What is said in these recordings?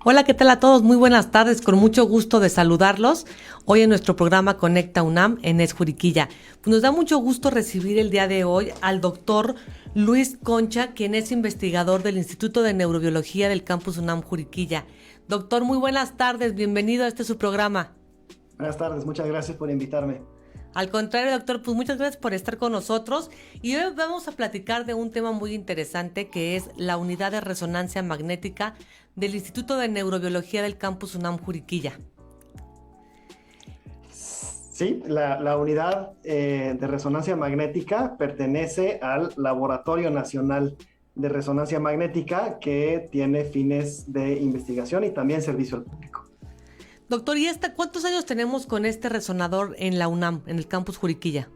Hola, ¿qué tal a todos? Muy buenas tardes, con mucho gusto de saludarlos. Hoy en nuestro programa Conecta UNAM en Es Juriquilla. Pues nos da mucho gusto recibir el día de hoy al doctor Luis Concha, quien es investigador del Instituto de Neurobiología del Campus UNAM Juriquilla. Doctor, muy buenas tardes, bienvenido a su programa. Buenas tardes, muchas gracias por invitarme. Al contrario, doctor, pues muchas gracias por estar con nosotros y hoy vamos a platicar de un tema muy interesante que es la unidad de resonancia magnética del Instituto de Neurobiología del Campus UNAM Juriquilla. Sí, la unidad de resonancia magnética pertenece al Laboratorio Nacional de Resonancia Magnética, que tiene fines de investigación y también servicio al público. Doctor, ¿y cuántos años tenemos con este resonador en la UNAM, en el Campus Juriquilla?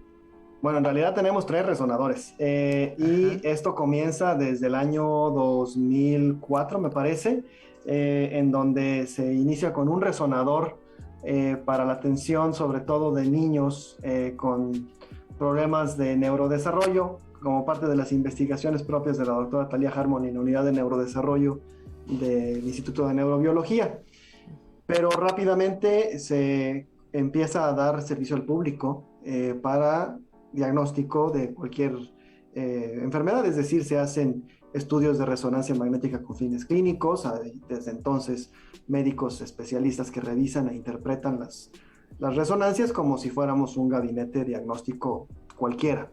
Bueno, en realidad tenemos 3 resonadores y Ajá. esto comienza desde el año 2004, me parece, en donde se inicia con un resonador para la atención sobre todo de niños con problemas de neurodesarrollo, como parte de las investigaciones propias de la doctora Talia Harmon en la unidad de neurodesarrollo del Instituto de Neurobiología. Pero rápidamente se empieza a dar servicio al público para diagnóstico de cualquier enfermedad, es decir, se hacen estudios de resonancia magnética con fines clínicos. Hay desde entonces médicos especialistas que revisan e interpretan las resonancias como si fuéramos un gabinete diagnóstico cualquiera.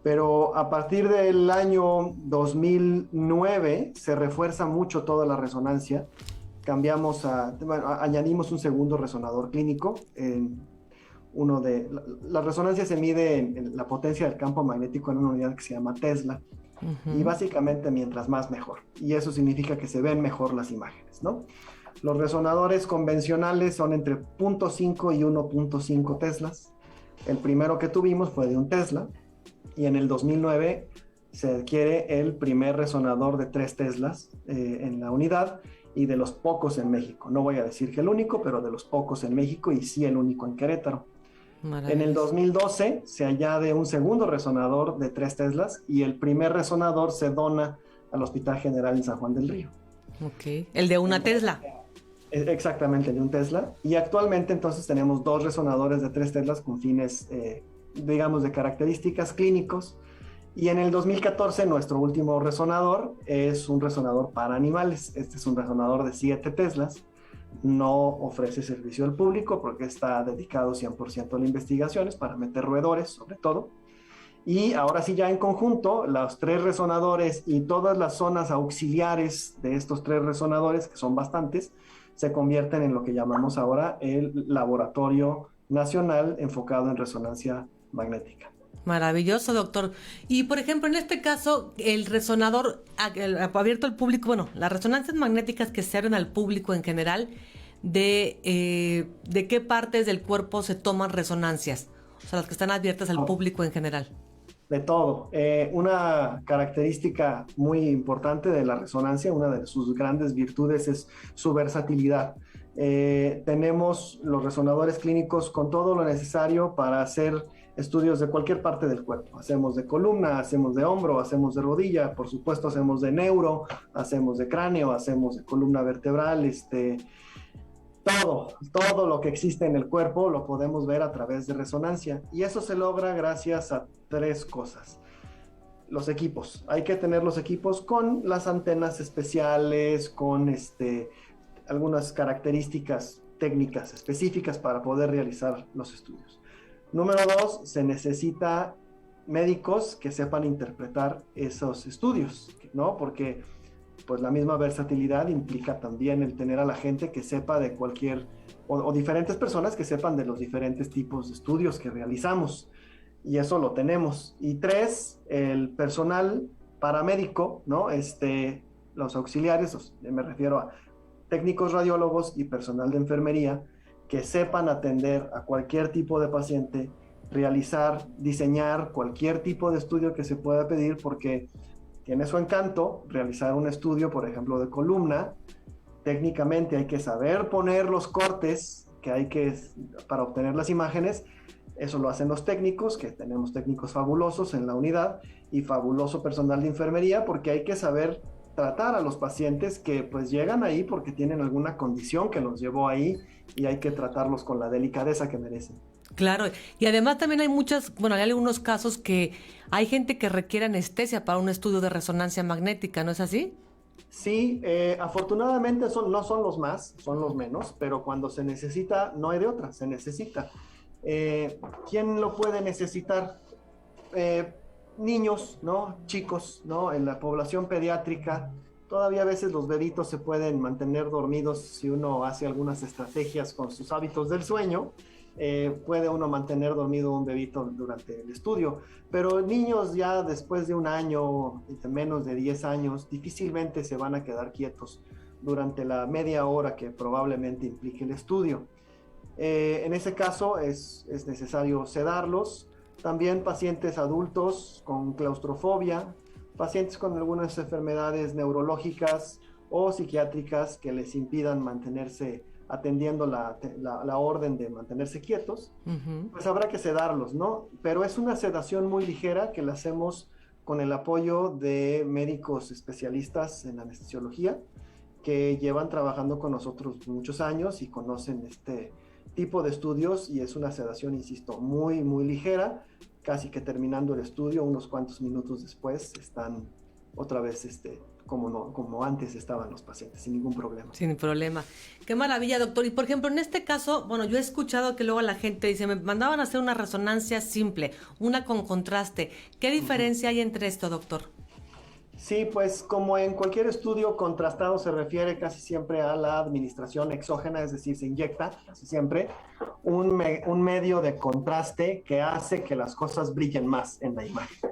Pero a partir del año 2009 se refuerza mucho toda la resonancia. Añadimos un segundo resonador clínico. La resonancia se mide en la potencia del campo magnético en una unidad que se llama Tesla, y Ujú. básicamente mientras más mejor. Y eso significa que se ven mejor las imágenes, ¿no? Los resonadores convencionales son entre 0.5 y 1.5 teslas. El primero que tuvimos fue de un Tesla, y en el 2009 se adquiere el primer resonador de 3 teslas en la unidad, y de los pocos en México. No voy a decir que el único, pero de los pocos en México, y sí el único en Querétaro. En el Maravilloso. 2012 se añade un segundo resonador de 3 teslas, y el primer resonador se dona al Hospital General en San Juan del Río. Ok. El de una Tesla. Exactamente, de un Tesla. Y actualmente entonces tenemos 2 resonadores de 3 teslas con fines, digamos, de características clínicos. Y en el 2014 nuestro último resonador es un resonador para animales. Este es un resonador de 7 teslas. No ofrece servicio al público porque está dedicado 100% a la investigación, es para meter roedores sobre todo. Y ahora sí, ya en conjunto, los 3 resonadores y todas las zonas auxiliares de estos 3 resonadores, que son bastantes, se convierten en lo que llamamos ahora el Laboratorio Nacional enfocado en resonancia magnética. Maravilloso, doctor. Y por ejemplo, en este caso, el resonador abierto al público, bueno, las resonancias magnéticas que se abren al público en general, ¿de qué partes del cuerpo se toman resonancias? O sea, las que están abiertas al público en general. De todo. Una característica muy importante de la resonancia, una de sus grandes virtudes, es su versatilidad. Tenemos los resonadores clínicos con todo lo necesario para hacer estudios de cualquier parte del cuerpo. Hacemos de columna, hacemos de hombro, hacemos de rodilla, por supuesto hacemos de neuro, hacemos de cráneo, hacemos de columna vertebral, todo lo que existe en el cuerpo lo podemos ver a través de resonancia, y eso se logra gracias a 3 cosas. Los equipos, hay que tener los equipos con las antenas especiales, con algunas características técnicas específicas para poder realizar los estudios. Número 2, se necesita médicos que sepan interpretar esos estudios, ¿no? Porque pues la misma versatilidad implica también el tener a la gente que sepa de cualquier, o diferentes personas que sepan de los diferentes tipos de estudios que realizamos, y eso lo tenemos. Y 3, el personal paramédico, ¿no? Los auxiliares, me refiero a técnicos radiólogos y personal de enfermería, que sepan atender a cualquier tipo de paciente, realizar, diseñar cualquier tipo de estudio que se pueda pedir, porque tiene su encanto realizar un estudio, por ejemplo, de columna. Técnicamente hay que saber poner los cortes que hay que para obtener las imágenes. Eso lo hacen los técnicos, que tenemos técnicos fabulosos en la unidad, y fabuloso personal de enfermería, porque hay que saber tratar a los pacientes que pues llegan ahí porque tienen alguna condición que los llevó ahí y hay que tratarlos con la delicadeza que merecen. Claro, y además también hay hay algunos casos que hay gente que requiere anestesia para un estudio de resonancia magnética, ¿no es así? Sí, afortunadamente no son los más, son los menos, pero cuando se necesita, no hay de otra, se necesita. ¿Quién lo puede necesitar? Eh, Niños, ¿no? Chicos, ¿no? En la población pediátrica, todavía a veces los bebitos se pueden mantener dormidos si uno hace algunas estrategias con sus hábitos del sueño. Puede uno mantener dormido un bebito durante el estudio, pero niños ya después de un año, de menos de 10 años, difícilmente se van a quedar quietos durante la media hora que probablemente implique el estudio. En ese caso es necesario sedarlos. También pacientes adultos con claustrofobia, pacientes con algunas enfermedades neurológicas o psiquiátricas que les impidan mantenerse atendiendo la orden de mantenerse quietos, pues habrá que sedarlos, ¿no? Pero es una sedación muy ligera que la hacemos con el apoyo de médicos especialistas en anestesiología que llevan trabajando con nosotros muchos años y conocen este tipo de estudios, y es una sedación, insisto, muy, muy ligera, casi que terminando el estudio, unos cuantos minutos después, están otra vez como antes estaban los pacientes, sin ningún problema. Sin problema. Qué maravilla, doctor. Y por ejemplo, en este caso, bueno, yo he escuchado que luego la gente dice, me mandaban a hacer una resonancia simple, una con contraste. ¿Qué diferencia hay entre esto, doctor? Sí, pues como en cualquier estudio, contrastado se refiere casi siempre a la administración exógena, es decir, se inyecta casi siempre un medio de contraste que hace que las cosas brillen más en la imagen.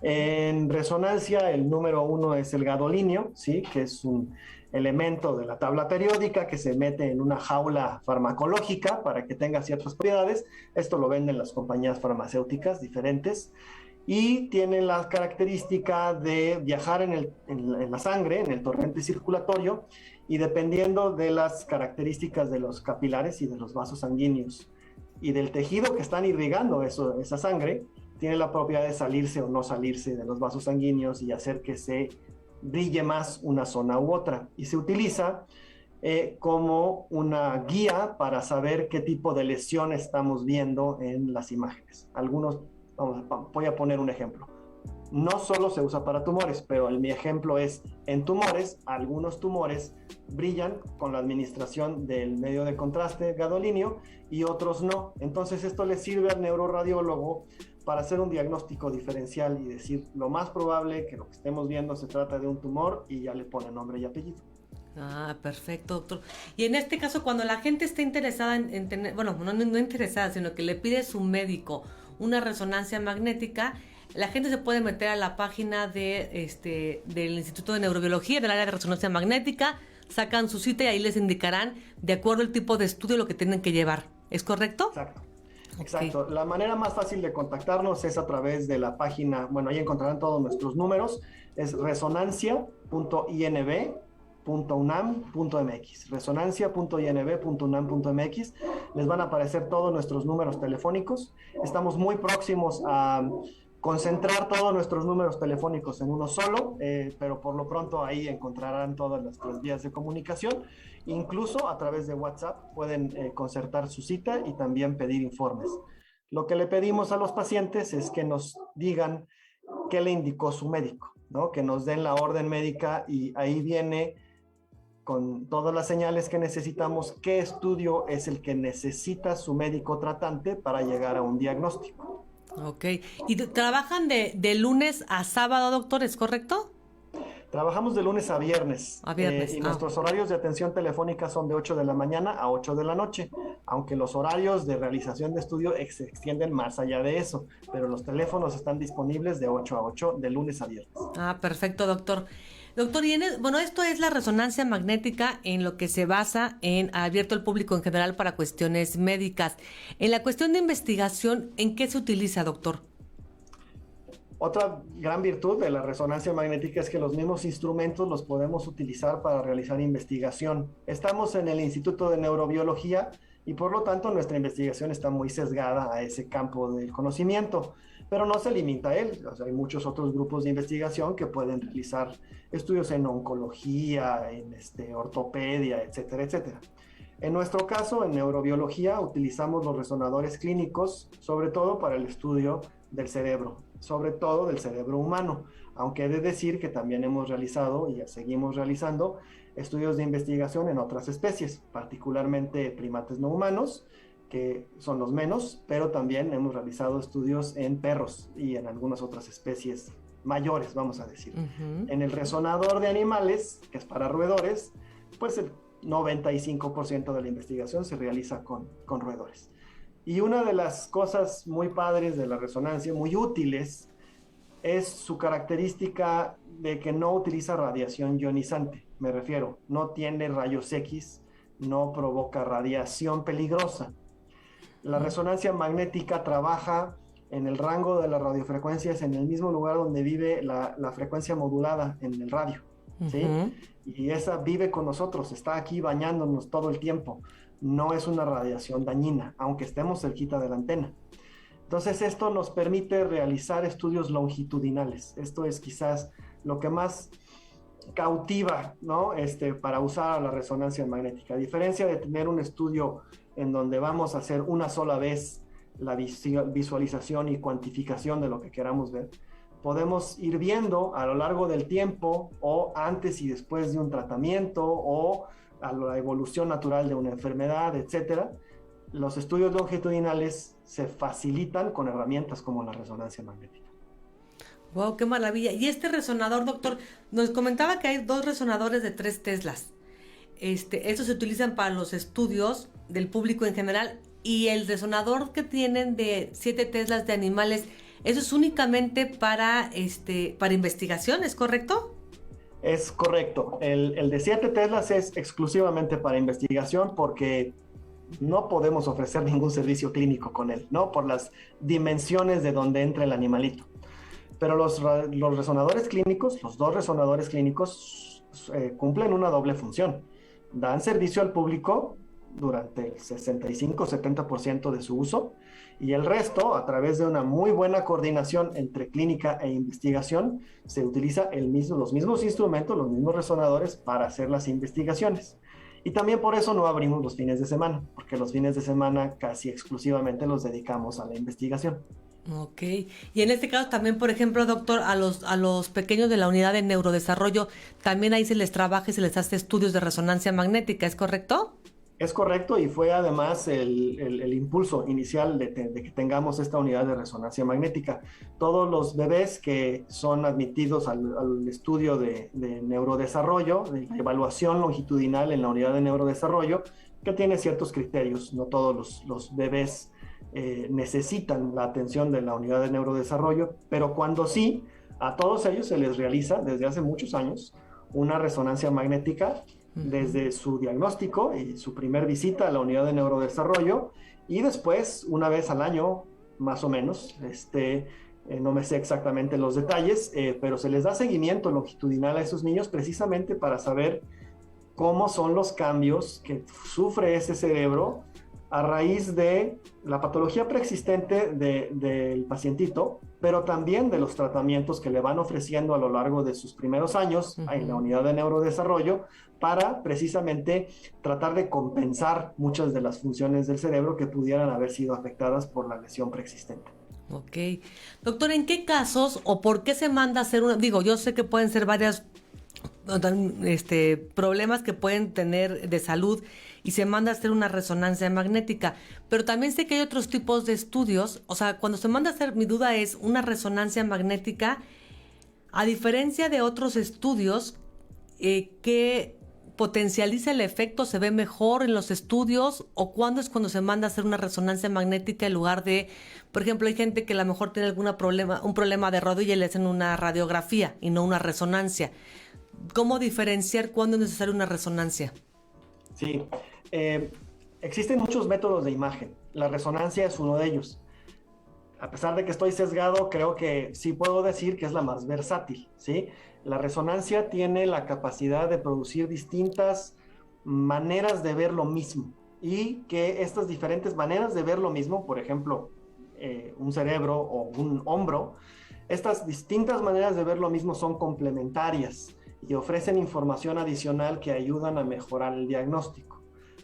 En resonancia, el número 1 es el gadolinio, ¿sí? Que es un elemento de la tabla periódica que se mete en una jaula farmacológica para que tenga ciertas propiedades. Esto lo venden las compañías farmacéuticas diferentes. Y tiene la característica de viajar en la sangre, en el torrente circulatorio, y dependiendo de las características de los capilares y de los vasos sanguíneos y del tejido que están irrigando esa sangre, tiene la propiedad de salirse o no salirse de los vasos sanguíneos y hacer que se brille más una zona u otra. Y se utiliza como una guía para saber qué tipo de lesión estamos viendo en las imágenes. Voy a poner un ejemplo. No solo se usa para tumores, pero mi ejemplo es, en tumores, algunos tumores brillan con la administración del medio de contraste gadolinio y otros no. Entonces esto le sirve al neuroradiólogo para hacer un diagnóstico diferencial y decir, lo más probable que lo que estemos viendo se trata de un tumor, y ya le pone nombre y apellido. Ah, perfecto, doctor. Y en este caso, cuando la gente está interesada en tener, bueno, no interesada, sino que le pide a su médico una resonancia magnética, la gente se puede meter a la página del Instituto de Neurobiología, del área de resonancia magnética, sacan su cita y ahí les indicarán, de acuerdo al tipo de estudio, lo que tienen que llevar. ¿Es correcto? Exacto. Exacto. Okay. La manera más fácil de contactarnos es a través de la página, bueno, ahí encontrarán todos nuestros números, es resonancia.inb.unam.mx, resonancia.inb.unam.mx. Les van a aparecer todos nuestros números telefónicos. Estamos muy próximos a concentrar todos nuestros números telefónicos en uno solo, pero por lo pronto ahí encontrarán todas nuestras vías de comunicación. Incluso a través de WhatsApp pueden concertar su cita y también pedir informes. Lo que le pedimos a los pacientes es que nos digan qué le indicó su médico, ¿no? Que nos den la orden médica, y ahí viene con todas las señales que necesitamos qué estudio es el que necesita su médico tratante para llegar a un diagnóstico. Ok. ¿Y trabajan de lunes a sábado, doctor, es correcto? Trabajamos de lunes a viernes. Y nuestros horarios de atención telefónica son de 8 de la mañana a 8 de la noche, aunque los horarios de realización de estudio se extienden más allá de eso, pero los teléfonos están disponibles de 8 a 8 de lunes a viernes. Ah, perfecto, doctor. Doctor, bueno, esto es la resonancia magnética, en lo que se basa en abierto al público en general para cuestiones médicas. En la cuestión de investigación, ¿en qué se utiliza, doctor? Otra gran virtud de la resonancia magnética es que los mismos instrumentos los podemos utilizar para realizar investigación. Estamos en el Instituto de Neurobiología y por lo tanto nuestra investigación está muy sesgada a ese campo del conocimiento. Pero no se limita a él, o sea, hay muchos otros grupos de investigación que pueden realizar estudios en oncología, en ortopedia, etcétera, etcétera. En nuestro caso, en neurobiología, utilizamos los resonadores clínicos, sobre todo para el estudio del cerebro, sobre todo del cerebro humano, aunque he de decir que también hemos realizado y seguimos realizando estudios de investigación en otras especies, particularmente primates no humanos, que son los menos, pero también hemos realizado estudios en perros y en algunas otras especies mayores, vamos a decir. En el resonador de animales, que es para roedores, pues el 95% de la investigación se realiza con roedores. Y una de las cosas muy padres de la resonancia, muy útiles, es su característica de que no utiliza radiación ionizante. Me refiero, no tiene rayos X, no provoca radiación peligrosa. La resonancia magnética trabaja en el rango de las radiofrecuencias, en el mismo lugar donde vive la frecuencia modulada en el radio, ¿sí? Y esa vive con nosotros, está aquí bañándonos todo el tiempo. No es una radiación dañina, aunque estemos cerquita de la antena. Entonces esto nos permite realizar estudios longitudinales. Esto es quizás lo que más cautiva, ¿no? Para usar la resonancia magnética. A diferencia de tener un estudio en donde vamos a hacer una sola vez la visualización y cuantificación de lo que queramos ver, podemos ir viendo a lo largo del tiempo o antes y después de un tratamiento o a la evolución natural de una enfermedad, etcétera. Los estudios longitudinales se facilitan con herramientas como la resonancia magnética. Wow, qué maravilla. Y este resonador, doctor, nos comentaba que hay 2 resonadores de 3 teslas. Estos se utilizan para los estudios del público en general, y el resonador que tienen de 7 teslas de animales, eso es únicamente para investigación, ¿es correcto? Es correcto. El de 7 teslas es exclusivamente para investigación porque no podemos ofrecer ningún servicio clínico con él, ¿no? Por las dimensiones de donde entra el animalito. Pero los resonadores clínicos, los 2 resonadores clínicos, cumplen una doble función. Dan servicio al público durante el 65-70% de su uso, y el resto, a través de una muy buena coordinación entre clínica e investigación, se utiliza los mismos instrumentos, los mismos resonadores para hacer las investigaciones. Y también por eso no abrimos los fines de semana, porque los fines de semana casi exclusivamente los dedicamos a la investigación. Ok, y en este caso también, por ejemplo, doctor, a los pequeños de la unidad de neurodesarrollo, también ahí se les trabaja y se les hace estudios de resonancia magnética, ¿es correcto? Es correcto, y fue además el impulso inicial de que tengamos esta unidad de resonancia magnética. Todos los bebés que son admitidos al estudio de neurodesarrollo, de evaluación longitudinal en la unidad de neurodesarrollo, que tiene ciertos criterios, no todos los bebés necesitan la atención de la unidad de neurodesarrollo, pero cuando sí, a todos ellos se les realiza desde hace muchos años una resonancia magnética desde su diagnóstico y su primer visita a la unidad de neurodesarrollo, y después, una vez al año, más o menos, no me sé exactamente los detalles, pero se les da seguimiento longitudinal a esos niños precisamente para saber cómo son los cambios que sufre ese cerebro a raíz de la patología preexistente del pacientito, pero también de los tratamientos que le van ofreciendo a lo largo de sus primeros años en la unidad de neurodesarrollo, para precisamente tratar de compensar muchas de las funciones del cerebro que pudieran haber sido afectadas por la lesión preexistente. Ok. Doctor, ¿en qué casos o por qué se manda a hacer una? Digo, yo sé que pueden ser varias problemas que pueden tener de salud y se manda a hacer una resonancia magnética, pero también sé que hay otros tipos de estudios. O sea, cuando se manda a hacer, mi duda es, una resonancia magnética, a diferencia de otros estudios que potencializa el efecto, se ve mejor en los estudios, o cuándo es cuando se manda a hacer una resonancia magnética en lugar de, por ejemplo, hay gente que a lo mejor tiene un problema de rodilla y le hacen una radiografía y no una resonancia. ¿Cómo diferenciar cuándo es necesaria una resonancia? Sí, existen muchos métodos de imagen. La resonancia es uno de ellos. A pesar de que estoy sesgado, creo que sí puedo decir que es la más versátil, ¿sí? La resonancia tiene la capacidad de producir distintas maneras de ver lo mismo, y que estas diferentes maneras de ver lo mismo, por ejemplo, un cerebro o un hombro, estas distintas maneras de ver lo mismo son complementarias y ofrecen información adicional que ayudan a mejorar el diagnóstico.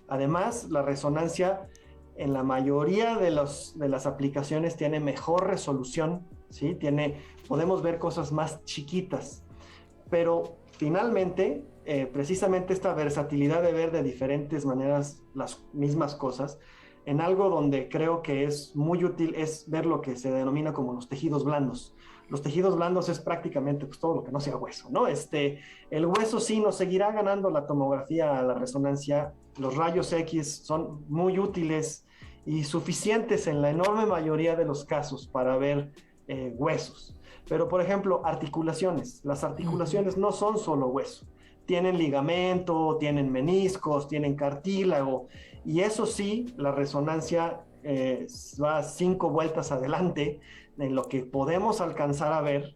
Además, la resonancia en la mayoría de las aplicaciones tiene mejor resolución, ¿sí? Podemos ver cosas más chiquitas, pero finalmente, precisamente esta versatilidad de ver de diferentes maneras las mismas cosas, en algo donde creo que es muy útil es ver lo que se denomina como los tejidos blandos. Los tejidos blandos es prácticamente pues, todo lo que no sea hueso, ¿no? El hueso sí nos seguirá ganando la tomografía a la resonancia. Los rayos X son muy útiles y suficientes en la enorme mayoría de los casos para ver huesos. Pero, por ejemplo, articulaciones. Las articulaciones no son solo hueso. Tienen ligamento, tienen meniscos, tienen cartílago. Y eso sí, la resonancia va 5 vueltas adelante en lo que podemos alcanzar a ver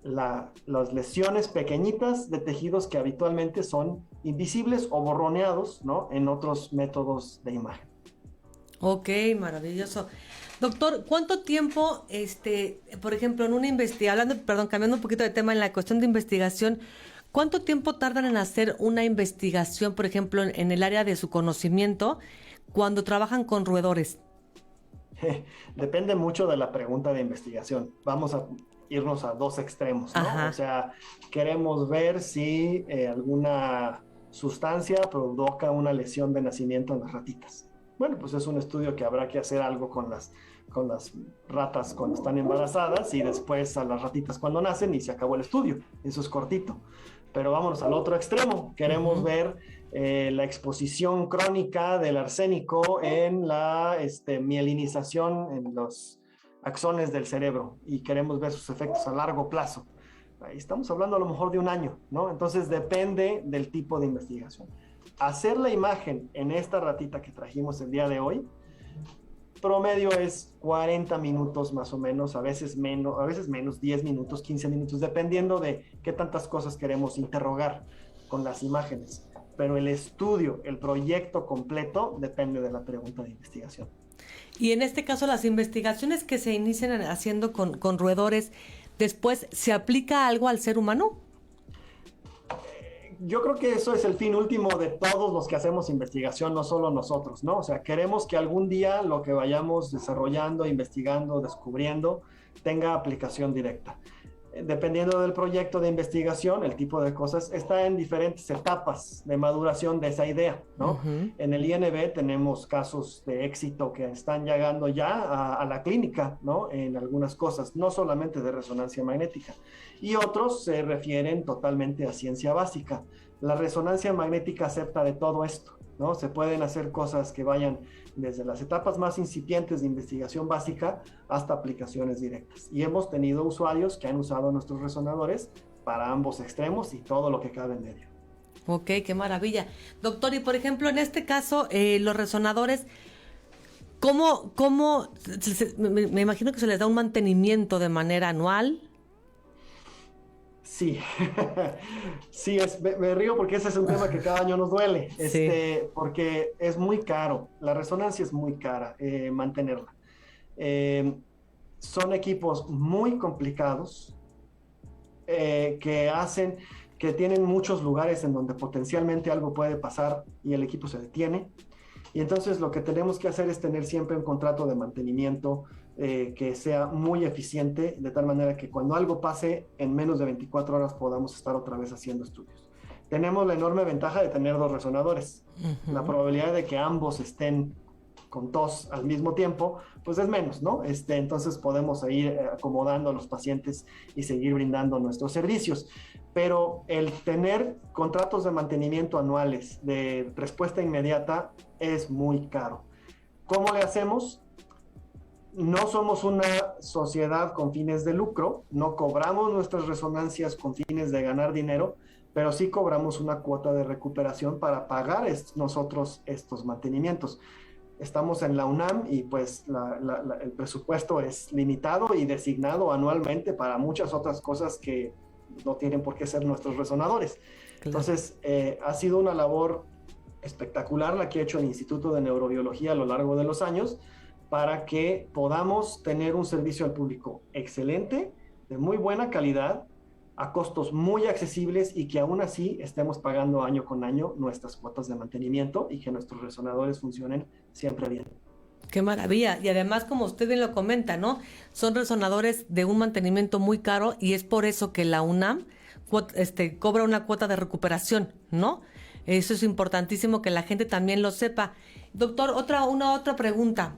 las lesiones pequeñitas de tejidos que habitualmente son invisibles o borroneados, ¿no? En otros métodos de imagen. Ok, maravilloso. Doctor, ¿cuánto tiempo, por ejemplo, en una investigación, cambiando un poquito de tema en la cuestión de investigación, cuánto tiempo tardan en hacer una investigación, por ejemplo, en el área de su conocimiento, cuando trabajan con roedores? Depende mucho de la pregunta de investigación. Vamos a irnos a dos extremos, ¿no? Ajá. O sea, queremos ver si alguna sustancia provoca una lesión de nacimiento en las ratitas. Bueno, pues es un estudio que habrá que hacer algo con las ratas cuando están embarazadas y después a las ratitas cuando nacen y se acabó el estudio. Eso es cortito. Pero vámonos al otro extremo. Queremos ver la exposición crónica del arsénico en la mielinización en los axones del cerebro y queremos ver sus efectos a largo plazo. Ahí estamos hablando a lo mejor de un año, ¿no? Entonces depende del tipo de investigación. Hacer la imagen en esta ratita que trajimos el día de hoy, promedio es 40 minutos más o menos, a veces menos, 10 minutos, 15 minutos, dependiendo de qué tantas cosas queremos interrogar con las imágenes. Pero el estudio, el proyecto completo, depende de la pregunta de investigación. Y en este caso, las investigaciones que se inician haciendo con roedores, ¿después se aplica algo al ser humano? Yo creo que eso es el fin último de todos los que hacemos investigación, no solo nosotros, ¿no? O sea, queremos que algún día lo que vayamos desarrollando, investigando, descubriendo, tenga aplicación directa. Dependiendo del proyecto de investigación, el tipo de cosas está en diferentes etapas de maduración de esa idea, ¿no? En el INB tenemos casos de éxito que están llegando ya a la clínica, ¿no? En algunas cosas, no solamente de resonancia magnética. Y otros se refieren totalmente a ciencia básica. La resonancia magnética acepta de todo esto, ¿no? Se pueden hacer cosas que vayan desde las etapas más incipientes de investigación básica hasta aplicaciones directas. Y hemos tenido usuarios que han usado nuestros resonadores para ambos extremos y todo lo que cabe en medio. Ok, qué maravilla. Doctor, y por ejemplo, en este caso, los resonadores, ¿cómo me imagino que se les da un mantenimiento de manera anual? Sí, sí, me río porque ese es un tema que cada año nos duele, Sí. porque es muy caro, la resonancia es muy cara mantenerla. Son equipos muy complicados que tienen muchos lugares en donde potencialmente algo puede pasar y el equipo se detiene. Y entonces lo que tenemos que hacer es tener siempre un contrato de mantenimiento que sea muy eficiente, de tal manera que cuando algo pase, en menos de 24 horas podamos estar otra vez haciendo estudios. Tenemos la enorme ventaja de tener dos resonadores. La probabilidad de que ambos estén con tos al mismo tiempo, pues es menos, ¿no? Entonces podemos ir acomodando a los pacientes y seguir brindando nuestros servicios. Pero el tener contratos de mantenimiento anuales de respuesta inmediata es muy caro. ¿Cómo le hacemos? No somos una sociedad con fines de lucro, no cobramos nuestras resonancias con fines de ganar dinero, pero sí cobramos una cuota de recuperación para pagar nosotros estos mantenimientos. Estamos en la UNAM y pues el presupuesto es limitado y designado anualmente para muchas otras cosas que no tienen por qué ser nuestros resonadores. Claro. Entonces, ha sido una labor espectacular la que ha hecho el Instituto de Neurobiología a lo largo de los años para que podamos tener un servicio al público excelente, de muy buena calidad, a costos muy accesibles y que aún así estemos pagando año con año nuestras cuotas de mantenimiento y que nuestros resonadores funcionen siempre bien. Qué maravilla. Y además, como usted bien lo comenta, ¿no? Son resonadores de un mantenimiento muy caro y es por eso que la UNAM cobra una cuota de recuperación, ¿no? Eso es importantísimo que la gente también lo sepa. Doctor, una otra pregunta.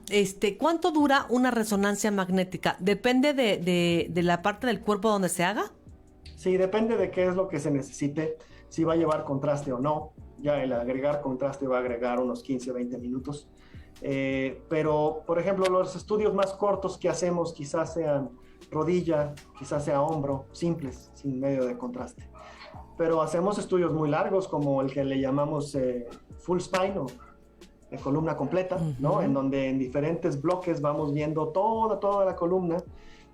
¿Cuánto dura una resonancia magnética? ¿Depende de la parte del cuerpo donde se haga? Sí, depende de qué es lo que se necesite, si va a llevar contraste o no. Ya el agregar contraste va a agregar unos 15 o 20 minutos. Pero, por ejemplo, los estudios más cortos que hacemos quizás sean rodilla, quizás sea hombro, simples, sin medio de contraste. Pero hacemos estudios muy largos, como el que le llamamos full spine o de columna completa, ¿no? En donde en diferentes bloques vamos viendo toda la columna.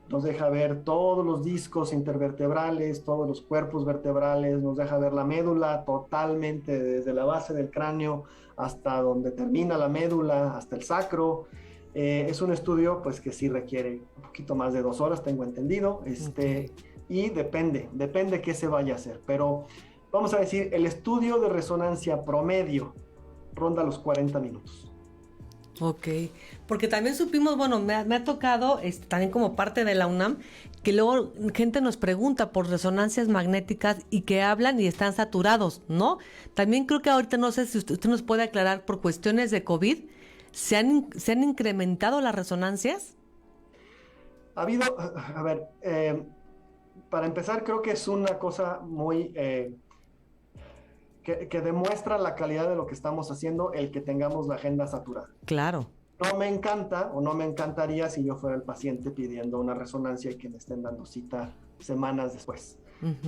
Nos deja ver todos los discos intervertebrales, todos los cuerpos vertebrales, nos deja ver la médula totalmente desde la base del cráneo hasta donde termina la médula, hasta el sacro. Es un estudio pues que sí requiere un poquito más de 2 horas, tengo entendido, y depende qué se vaya a hacer, pero vamos a decir, el estudio de resonancia promedio ronda los 40 minutos. Ok, porque también supimos, bueno, me ha tocado, también como parte de la UNAM, que luego gente nos pregunta por resonancias magnéticas y que hablan y están saturados, ¿no? También creo que ahorita, no sé si usted nos puede aclarar, por cuestiones de COVID, ¿se han incrementado las resonancias? Ha habido, a ver, para empezar, creo que es una cosa muy... que demuestra la calidad de lo que estamos haciendo el que tengamos la agenda saturada. Claro. No me encanta o no me encantaría si yo fuera el paciente pidiendo una resonancia y que me estén dando cita semanas después.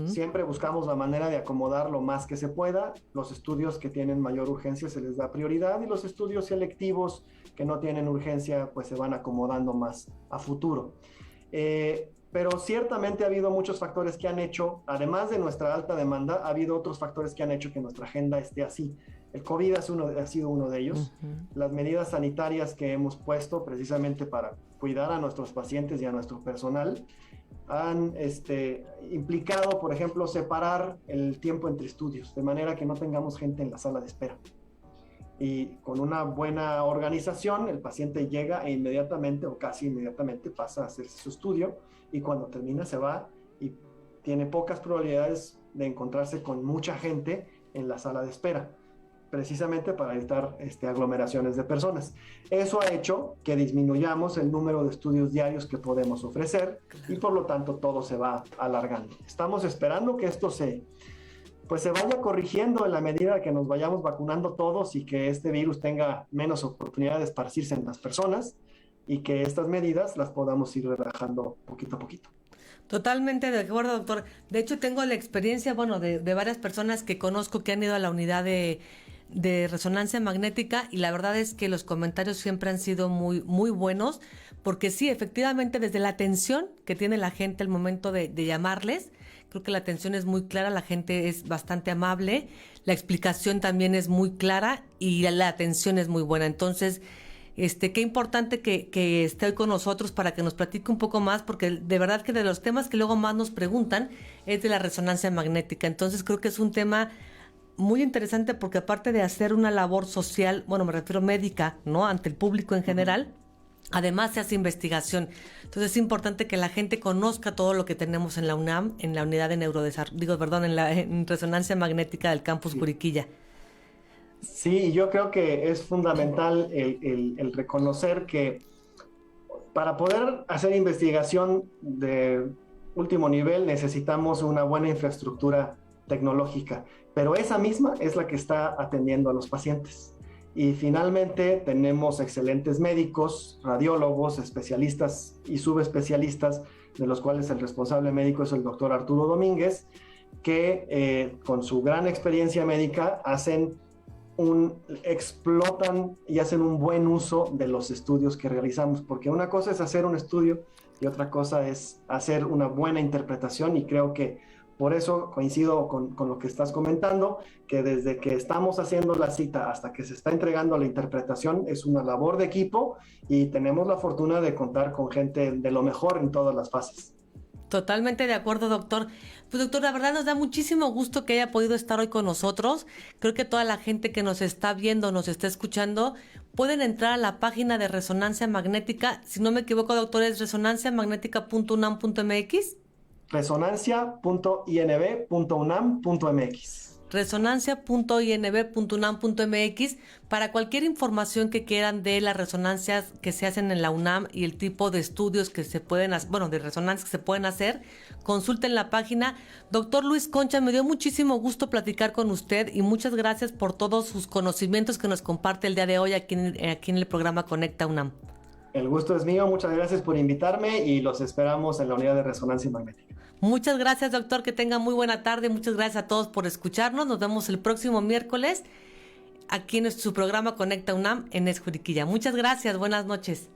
Siempre buscamos la manera de acomodar lo más que se pueda. Los estudios que tienen mayor urgencia se les da prioridad y los estudios selectivos que no tienen urgencia pues se van acomodando más a futuro. Pero ciertamente ha habido muchos factores que han hecho, además de nuestra alta demanda, ha habido otros factores que han hecho que nuestra agenda esté así. El COVID ha sido uno de ellos. Las medidas sanitarias que hemos puesto precisamente para cuidar a nuestros pacientes y a nuestro personal han implicado, por ejemplo, separar el tiempo entre estudios, de manera que no tengamos gente en la sala de espera. Y con una buena organización, el paciente llega e inmediatamente o casi inmediatamente pasa a hacerse su estudio y cuando termina se va y tiene pocas probabilidades de encontrarse con mucha gente en la sala de espera, precisamente para evitar aglomeraciones de personas. Eso ha hecho que disminuyamos el número de estudios diarios que podemos ofrecer y por lo tanto todo se va alargando. Estamos esperando que esto se vaya corrigiendo en la medida que nos vayamos vacunando todos y que este virus tenga menos oportunidad de esparcirse en las personas y que estas medidas las podamos ir relajando poquito a poquito. Totalmente de acuerdo, doctor. De hecho, tengo la experiencia, bueno, de varias personas que conozco que han ido a la unidad de resonancia magnética y la verdad es que los comentarios siempre han sido muy, muy buenos porque sí, efectivamente, desde la atención que tiene la gente al momento de llamarles, creo que la atención es muy clara, la gente es bastante amable, la explicación también es muy clara y la atención es muy buena. Entonces, qué importante que esté hoy con nosotros para que nos platique un poco más, porque de verdad que de los temas que luego más nos preguntan es de la resonancia magnética. Entonces, creo que es un tema muy interesante porque aparte de hacer una labor social, bueno, me refiero médica, ¿no? Ante el público en general, además se hace investigación. Entonces es importante que la gente conozca todo lo que tenemos en la UNAM, en la unidad de en resonancia magnética del campus Juriquilla. Sí, yo creo que es fundamental el reconocer que para poder hacer investigación de último nivel necesitamos una buena infraestructura tecnológica, pero esa misma es la que está atendiendo a los pacientes. Y finalmente tenemos excelentes médicos, radiólogos, especialistas y subespecialistas, de los cuales el responsable médico es el doctor Arturo Domínguez, que con su gran experiencia médica explotan y hacen un buen uso de los estudios que realizamos, porque una cosa es hacer un estudio y otra cosa es hacer una buena interpretación, y creo que Por eso coincido con lo que estás comentando, que desde que estamos haciendo la cita hasta que se está entregando la interpretación es una labor de equipo y tenemos la fortuna de contar con gente de lo mejor en todas las fases. Totalmente de acuerdo, doctor. Pues doctor, la verdad nos da muchísimo gusto que haya podido estar hoy con nosotros. Creo que toda la gente que nos está viendo, nos está escuchando, pueden entrar a la página de Resonancia Magnética. Si no me equivoco, doctor, es resonanciamagnética.unam.mx. Resonancia.inb.unam.mx. resonancia.inb.unam.mx para cualquier información que quieran de las resonancias que se hacen en la UNAM y el tipo de estudios que se pueden hacer, bueno, de resonancias que se pueden hacer, consulten la página. Doctor Luis Concha, me dio muchísimo gusto platicar con usted y muchas gracias por todos sus conocimientos que nos comparte el día de hoy aquí en el programa Conecta UNAM. El gusto es mío, muchas gracias por invitarme y los esperamos en la unidad de resonancia magnética. Muchas gracias, doctor, que tenga muy buena tarde. Muchas gracias a todos por escucharnos. Nos vemos el próximo miércoles aquí en su programa Conecta UNAM en Esjuriquilla. Muchas gracias, buenas noches.